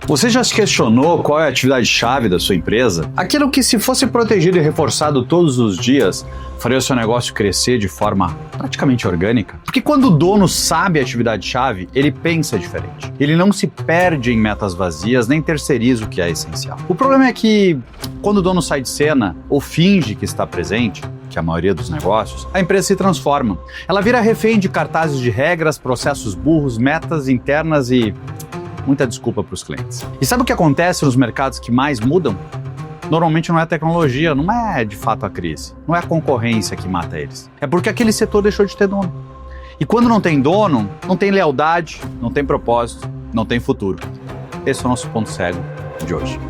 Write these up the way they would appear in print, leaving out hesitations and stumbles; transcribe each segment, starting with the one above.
Você já se questionou qual é a atividade-chave da sua empresa? Aquilo que, se fosse protegido e reforçado todos os dias, faria o seu negócio crescer de forma praticamente orgânica? Porque quando o dono sabe a atividade-chave, ele pensa diferente. Ele não se perde em metas vazias, nem terceiriza o que é essencial. O problema é que, quando o dono sai de cena ou finge que está presente, que é a maioria dos negócios, a empresa se transforma. Ela vira refém de cartazes de regras, processos burros, metas internas e muita desculpa para os clientes. E sabe o que acontece nos mercados que mais mudam? Normalmente não é a tecnologia, não é de fato a crise, não é a concorrência que mata eles. É porque aquele setor deixou de ter dono. E quando não tem dono, não tem lealdade, não tem propósito, não tem futuro. Esse é o nosso ponto cego de hoje.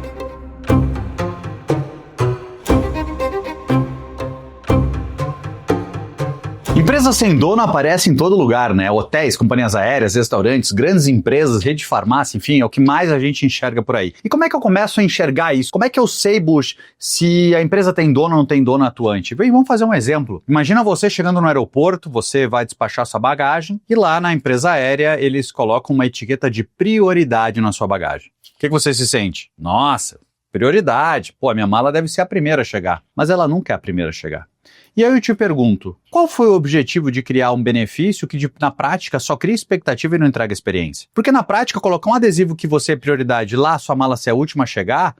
Empresas sem dono aparecem em todo lugar, né? Hotéis, companhias aéreas, restaurantes, grandes empresas, rede de farmácia, enfim, é o que mais a gente enxerga por aí. E como é que eu começo a enxergar isso? Como é que eu sei, Bush, se a empresa tem dono ou não tem dono atuante? Bem, vamos fazer um exemplo. Imagina você chegando no aeroporto, você vai despachar sua bagagem e lá na empresa aérea eles colocam uma etiqueta de prioridade na sua bagagem. O que você se sente? Nossa, prioridade. Pô, a minha mala deve ser a primeira a chegar. Mas ela nunca é a primeira a chegar. E aí eu te pergunto, qual foi o objetivo de criar um benefício que na prática só cria expectativa e não entrega experiência? Porque na prática colocar um adesivo que você é prioridade lá, sua mala ser a última a chegar,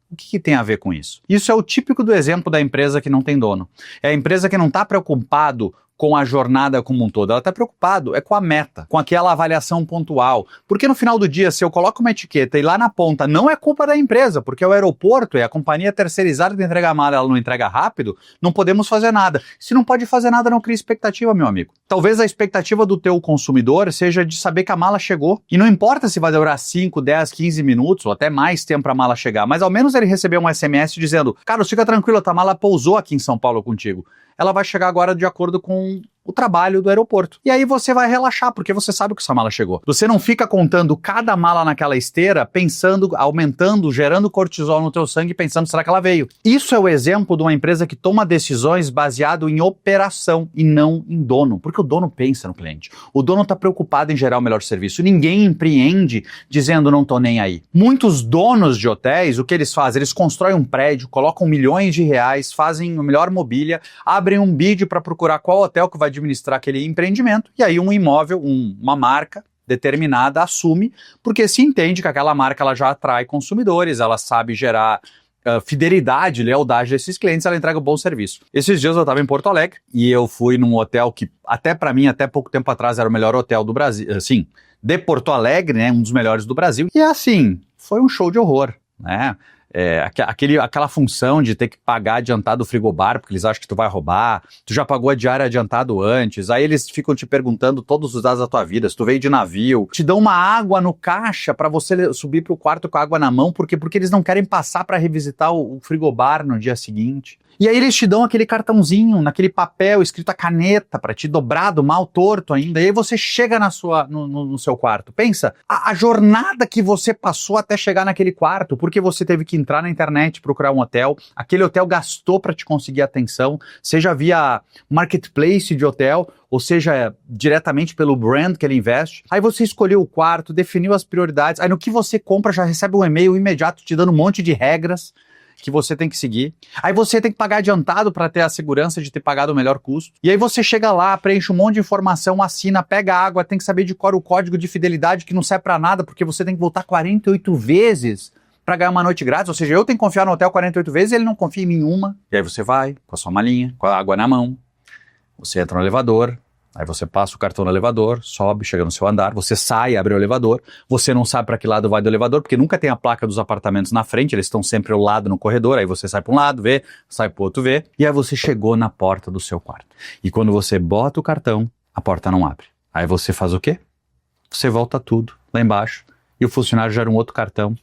o que tem a ver com isso? Isso é o típico do exemplo da empresa que não tem dono. É a empresa que não está preocupado com a jornada como um todo, ela está preocupada com a meta, com aquela avaliação pontual. Porque no final do dia, se eu coloco uma etiqueta e lá na ponta não é culpa da empresa, porque é o aeroporto e a companhia terceirizada de entregar a mala, ela não entrega rápido, não podemos fazer nada. Se não pode fazer nada, não cria expectativa, meu amigo. Talvez a expectativa do teu consumidor seja de saber que a mala chegou. E não importa se vai demorar 5, 10, 15 minutos ou até mais tempo para a mala chegar, mas ao menos ele recebeu um SMS dizendo: Carlos, fica tranquilo, a tua mala pousou aqui em São Paulo contigo. Ela vai chegar agora de acordo com o trabalho do aeroporto. E aí você vai relaxar, porque você sabe que sua mala chegou. Você não fica contando cada mala naquela esteira, pensando, aumentando, gerando cortisol no teu sangue, pensando, será que ela veio? Isso é o exemplo de uma empresa que toma decisões baseado em operação e não em dono, porque o dono pensa no cliente. O dono está preocupado em gerar o melhor serviço. Ninguém empreende dizendo, não tô nem aí. Muitos donos de hotéis, o que eles fazem? Eles constroem um prédio, colocam milhões de reais, fazem a melhor mobília, abrem um bid para procurar qual hotel que vai administrar aquele empreendimento, e aí um imóvel, uma marca determinada assume, porque se entende que aquela marca ela já atrai consumidores, ela sabe gerar fidelidade, lealdade desses clientes, ela entrega um bom serviço. Esses dias eu estava em Porto Alegre e eu fui num hotel que até para mim, até pouco tempo atrás, era o melhor hotel do Brasil, assim, de Porto Alegre, né, um dos melhores do Brasil, e assim, foi um show de horror, né? Aquela função de ter que pagar adiantado o frigobar, porque eles acham que tu vai roubar, tu já pagou a diária adiantado antes, aí eles ficam te perguntando todos os dados da tua vida, se tu veio de navio, te dão uma água no caixa para você subir pro quarto com a água na mão, porque eles não querem passar para revisitar o frigobar no dia seguinte. E aí eles te dão aquele cartãozinho, naquele papel escrito a caneta, para te dobrado, mal torto ainda, e aí você chega no seu quarto. Pensa, a jornada que você passou até chegar naquele quarto, porque você teve que entrar na internet, procurar um hotel, aquele hotel gastou para te conseguir atenção, seja via marketplace de hotel, ou seja, diretamente pelo brand que ele investe. Aí você escolheu o quarto, definiu as prioridades, aí no que você compra já recebe um e-mail imediato te dando um monte de regras que você tem que seguir. Aí você tem que pagar adiantado para ter a segurança de ter pagado o melhor custo. E aí você chega lá, preenche um monte de informação, assina, pega água, tem que saber de cor o código de fidelidade que não serve para nada, porque você tem que voltar 48 vezes para ganhar uma noite grátis. Ou seja, eu tenho que confiar no hotel 48 vezes e ele não confia em mim uma. E aí você vai com a sua malinha, com a água na mão, você entra no elevador, aí você passa o cartão no elevador, sobe, chega no seu andar, você sai, abre o elevador, você não sabe para que lado vai do elevador, porque nunca tem a placa dos apartamentos na frente, eles estão sempre ao lado no corredor, aí você sai para um lado, vê, sai para o outro, vê, e aí você chegou na porta do seu quarto. E quando você bota o cartão, a porta não abre. Aí você faz o quê? Você volta tudo lá embaixo, e o funcionário gera um outro cartão,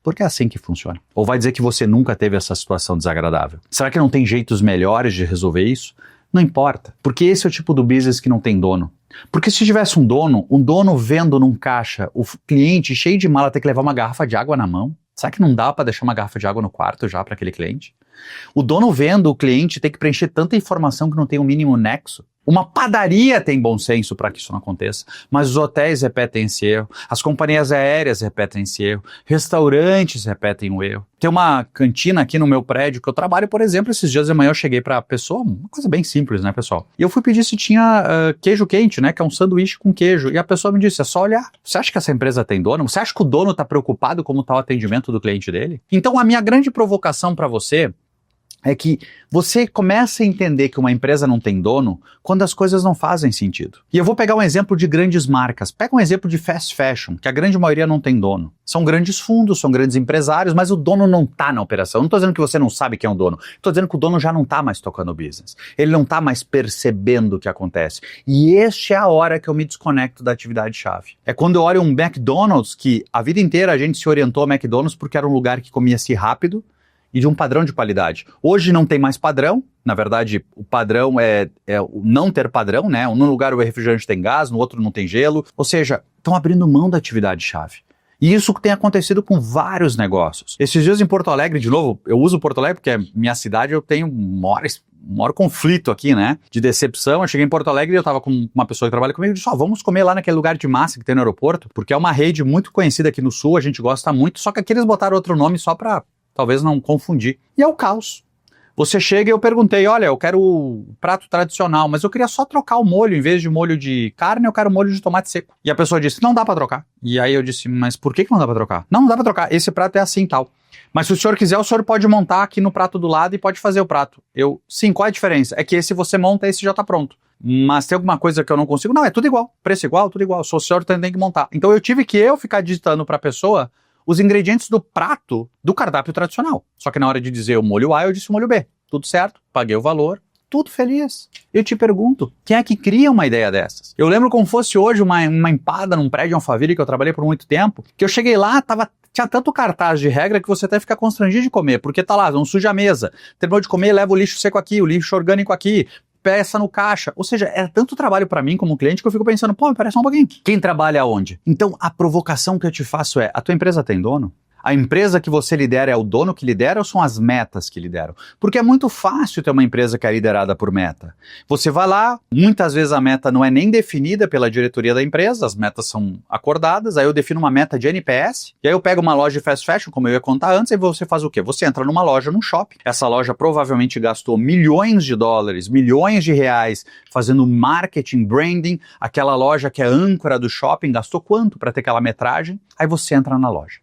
porque é assim que funciona. Ou vai dizer que você nunca teve essa situação desagradável? Será que não tem jeitos melhores de resolver isso? Não importa, porque esse é o tipo do business que não tem dono. Porque se tivesse um dono vendo num caixa, o cliente cheio de mala ter que levar uma garrafa de água na mão, será que não dá para deixar uma garrafa de água no quarto já para aquele cliente? O dono vendo o cliente ter que preencher tanta informação que não tem o mínimo nexo. Uma padaria tem bom senso para que isso não aconteça, mas os hotéis repetem esse erro, as companhias aéreas repetem esse erro, restaurantes repetem o erro. Tem uma cantina aqui no meu prédio que eu trabalho, por exemplo, esses dias de manhã eu cheguei para a pessoa, uma coisa bem simples, né, pessoal? E eu fui pedir se tinha queijo quente, né, que é um sanduíche com queijo, e a pessoa me disse, é só olhar. Você acha que essa empresa tem dono? Você acha que o dono está preocupado como está o atendimento do cliente dele? Então a minha grande provocação para você é que você começa a entender que uma empresa não tem dono quando as coisas não fazem sentido. E eu vou pegar um exemplo de grandes marcas. Pega um exemplo de fast fashion, que a grande maioria não tem dono. São grandes fundos, são grandes empresários, mas o dono não está na operação. Eu não estou dizendo que você não sabe quem é o dono. Estou dizendo que o dono já não está mais tocando o business. Ele não está mais percebendo o que acontece. E esta é a hora que eu me desconecto da atividade-chave. É quando eu olho um McDonald's, que a vida inteira a gente se orientou ao McDonald's porque era um lugar que comia-se rápido, e de um padrão de qualidade. Hoje não tem mais padrão, na verdade o padrão é o não ter padrão, né? Num lugar o refrigerante tem gás, no outro não tem gelo, ou seja, estão abrindo mão da atividade-chave. E isso tem acontecido com vários negócios. Esses dias em Porto Alegre, de novo, eu uso Porto Alegre porque é minha cidade, eu tenho um maior conflito aqui, né? De decepção. Eu cheguei em Porto Alegre e eu tava com uma pessoa que trabalha comigo e disse, vamos comer lá naquele lugar de massa que tem no aeroporto, porque é uma rede muito conhecida aqui no Sul, a gente gosta muito, só que aqui eles botaram outro nome só pra talvez não confundir. E é o caos. Você chega e eu perguntei, olha, eu quero o prato tradicional, mas eu queria só trocar o molho, em vez de molho de carne, eu quero molho de tomate seco. E a pessoa disse, não dá pra trocar. E aí eu disse, mas por que não dá pra trocar? Não dá pra trocar, esse prato é assim tal. Mas se o senhor quiser, o senhor pode montar aqui no prato do lado e pode fazer o prato. Sim, qual é a diferença? É que esse você monta, esse já tá pronto. Mas tem alguma coisa que eu não consigo? Não, é tudo igual, preço igual, tudo igual, só o senhor tem que montar. Então eu tive que ficar digitando pra pessoa os ingredientes do prato do cardápio tradicional. Só que na hora de dizer o molho A, eu disse o molho B. Tudo certo, paguei o valor, tudo feliz. Eu te pergunto, quem é que cria uma ideia dessas? Eu lembro como fosse hoje uma empada num prédio Alphaville que eu trabalhei por muito tempo, que eu cheguei lá, tinha tanto cartaz de regra que você até fica constrangido de comer, porque tá lá, não suja a mesa, terminou de comer, leva o lixo seco aqui, o lixo orgânico aqui, peça no caixa. Ou seja, é tanto trabalho para mim como cliente que eu fico pensando, pô, me parece um pouquinho. Quem trabalha onde? Então, a provocação que eu te faço é, a tua empresa tem dono? A empresa que você lidera é o dono que lidera ou são as metas que lideram? Porque é muito fácil ter uma empresa que é liderada por meta. Você vai lá, muitas vezes a meta não é nem definida pela diretoria da empresa, as metas são acordadas, aí eu defino uma meta de NPS, e aí eu pego uma loja de fast fashion, como eu ia contar antes, e você faz o quê? Você entra numa loja, num shopping, essa loja provavelmente gastou milhões de dólares, milhões de reais fazendo marketing, branding, aquela loja que é âncora do shopping, gastou quanto para ter aquela metragem? Aí você entra na loja.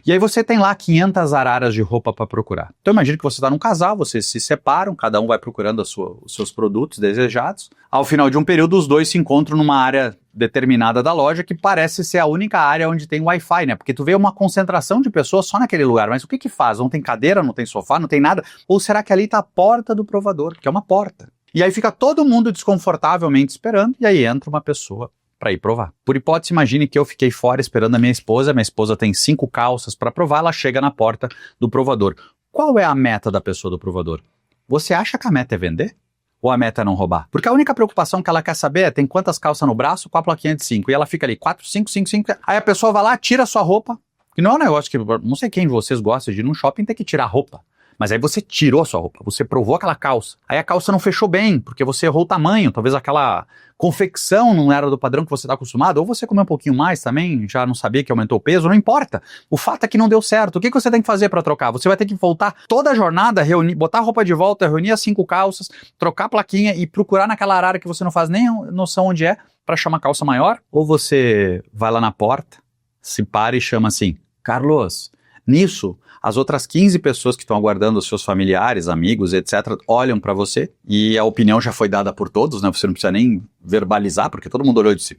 E aí você tem lá 500 araras de roupa para procurar. Então imagine que você está num casal, vocês se separam, cada um vai procurando os seus produtos desejados. Ao final de um período, os dois se encontram numa área determinada da loja que parece ser a única área onde tem Wi-Fi, né? Porque tu vê uma concentração de pessoas só naquele lugar, mas o que faz? Não tem cadeira, não tem sofá, não tem nada? Ou será que ali está a porta do provador, que é uma porta? E aí fica todo mundo desconfortavelmente esperando, e aí entra uma pessoa para ir provar. Por hipótese, imagine que eu fiquei fora esperando a minha esposa tem 5 calças para provar, ela chega na porta do provador. Qual é a meta da pessoa do provador? Você acha que a meta é vender? Ou a meta é não roubar? Porque a única preocupação que ela quer saber é tem quantas calças no braço com a plaquinha de 5. E ela fica ali, 4, 5, 5, 5. Aí a pessoa vai lá, tira a sua roupa, que não é um negócio que, não sei quem de vocês gosta de ir num shopping ter que tirar a roupa. Mas aí você tirou a sua roupa, você provou aquela calça. Aí a calça não fechou bem, porque você errou o tamanho, talvez aquela confecção não era do padrão que você está acostumado, ou você comeu um pouquinho mais também, já não sabia que aumentou o peso, não importa. O fato é que não deu certo. O que você tem que fazer para trocar? Você vai ter que voltar toda a jornada, botar a roupa de volta, reunir as 5 calças, trocar a plaquinha e procurar naquela arara que você não faz nem noção onde é, para chamar calça maior? Ou você vai lá na porta, se para e chama assim, Carlos, nisso, as outras 15 pessoas que estão aguardando, os seus familiares, amigos, etc., olham para você e a opinião já foi dada por todos, né? Você não precisa nem verbalizar, porque todo mundo olhou e disse,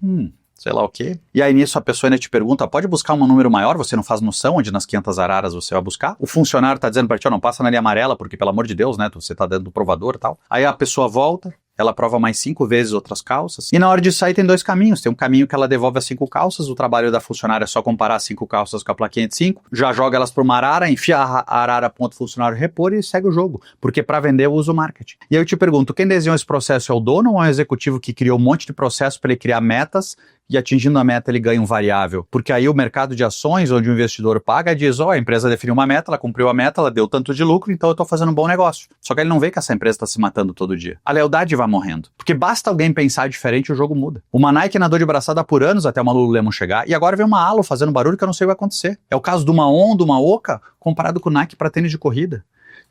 sei lá o quê. E aí nisso a pessoa ainda te pergunta, pode buscar um número maior? Você não faz noção onde nas 500 araras você vai buscar? O funcionário tá dizendo para ti, não passa na linha amarela, porque pelo amor de Deus, né? Você tá dentro do provador e tal. Aí a pessoa volta, ela prova mais 5 vezes outras calças. E na hora de sair tem 2 caminhos. Tem um caminho que ela devolve as 5 calças. O trabalho da funcionária é só comparar as 5 calças com a plaquinha de 5. Já joga elas para uma arara, enfia a arara ponto funcionário repor e segue o jogo. Porque para vender eu uso marketing. E aí eu te pergunto, quem desenhou esse processo é o dono ou é o executivo que criou um monte de processo para ele criar metas e atingindo a meta ele ganha um variável. Porque aí o mercado de ações, onde o investidor paga, diz, a empresa definiu uma meta, ela cumpriu a meta, ela deu tanto de lucro, então eu estou fazendo um bom negócio. Só que ele não vê que essa empresa está se matando todo dia. A lealdade vai morrendo. Porque basta alguém pensar diferente, o jogo muda. Uma Nike nadou de braçada por anos até uma Lululemon chegar, e agora vem uma Alo fazendo barulho que eu não sei o que vai acontecer. É o caso de uma On, de uma Oca, comparado com o Nike para tênis de corrida.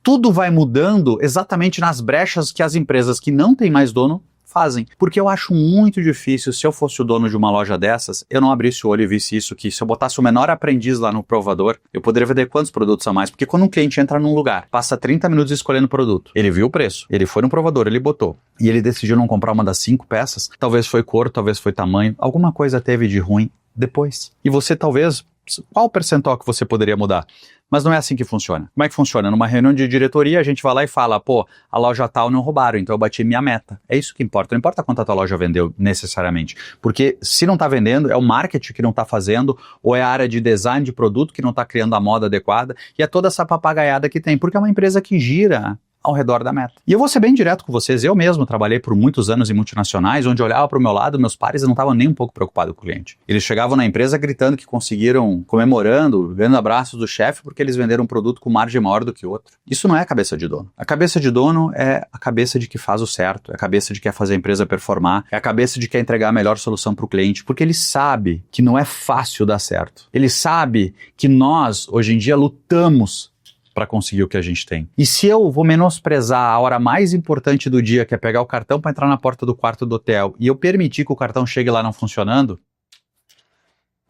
Tudo vai mudando exatamente nas brechas que as empresas que não têm mais dono fazem. Porque eu acho muito difícil, se eu fosse o dono de uma loja dessas, eu não abrisse o olho e visse isso, que se eu botasse o menor aprendiz lá no provador, eu poderia vender quantos produtos a mais. Porque quando um cliente entra num lugar, passa 30 minutos escolhendo produto, ele viu o preço, ele foi no provador, ele botou, e ele decidiu não comprar uma das 5 peças, talvez foi cor, talvez foi tamanho, alguma coisa teve de ruim depois. E você talvez, qual o percentual que você poderia mudar? Mas não é assim que funciona. Como é que funciona? Numa reunião de diretoria, a gente vai lá e fala, a loja tal não roubaram, então eu bati minha meta. É isso que importa. Não importa quanto a tua loja vendeu, necessariamente. Porque se não está vendendo, é o marketing que não está fazendo, ou é a área de design de produto que não está criando a moda adequada, e é toda essa papagaiada que tem. Porque é uma empresa que gira ao redor da meta. E eu vou ser bem direto com vocês, eu mesmo trabalhei por muitos anos em multinacionais, onde eu olhava para o meu lado, meus pares não estavam nem um pouco preocupados com o cliente. Eles chegavam na empresa gritando que conseguiram, comemorando, dando abraços do chefe, porque eles venderam um produto com margem maior do que o outro. Isso não é a cabeça de dono. A cabeça de dono é a cabeça de que faz o certo, é a cabeça de que quer fazer a empresa performar, é a cabeça de que quer entregar a melhor solução para o cliente, porque ele sabe que não é fácil dar certo. Ele sabe que nós, hoje em dia, lutamos para conseguir o que a gente tem. E se eu vou menosprezar a hora mais importante do dia, que é pegar o cartão para entrar na porta do quarto do hotel, e eu permitir que o cartão chegue lá não funcionando,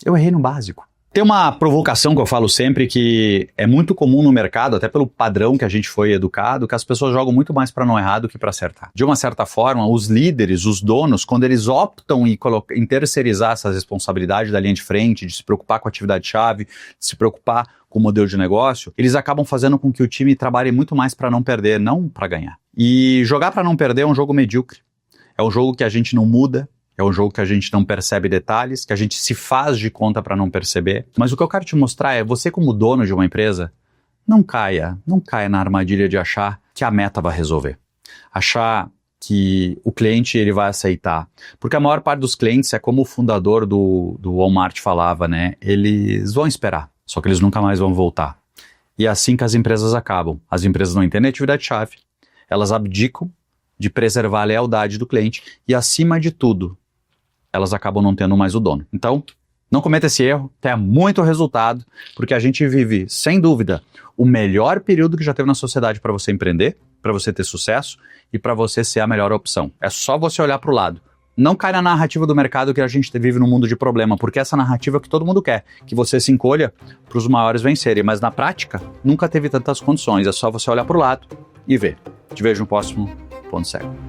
eu errei no básico. Tem uma provocação que eu falo sempre que é muito comum no mercado, até pelo padrão que a gente foi educado, que as pessoas jogam muito mais para não errar do que para acertar. De uma certa forma, os líderes, os donos, quando eles optam em terceirizar essa responsabilidade da linha de frente, de se preocupar com a atividade-chave, de se preocupar com o modelo de negócio, eles acabam fazendo com que o time trabalhe muito mais para não perder, não para ganhar. E jogar para não perder é um jogo medíocre. É um jogo que a gente não muda, é um jogo que a gente não percebe detalhes, que a gente se faz de conta para não perceber. Mas o que eu quero te mostrar é, você como dono de uma empresa, não caia na armadilha de achar que a meta vai resolver. Achar que o cliente ele vai aceitar. Porque a maior parte dos clientes é como o fundador do Walmart falava, né? Eles vão esperar, só que eles nunca mais vão voltar. E é assim que as empresas acabam. As empresas não entendem a atividade-chave, elas abdicam de preservar a lealdade do cliente e, acima de tudo, elas acabam não tendo mais o dono. Então, não cometa esse erro, tenha muito resultado, porque a gente vive, sem dúvida, o melhor período que já teve na sociedade para você empreender, para você ter sucesso e para você ser a melhor opção. É só você olhar para o lado. Não cai na narrativa do mercado que a gente vive num mundo de problema, porque essa narrativa é que todo mundo quer, que você se encolha para os maiores vencerem, mas na prática nunca teve tantas condições, é só você olhar para o lado e ver. Te vejo no próximo Ponto Cego.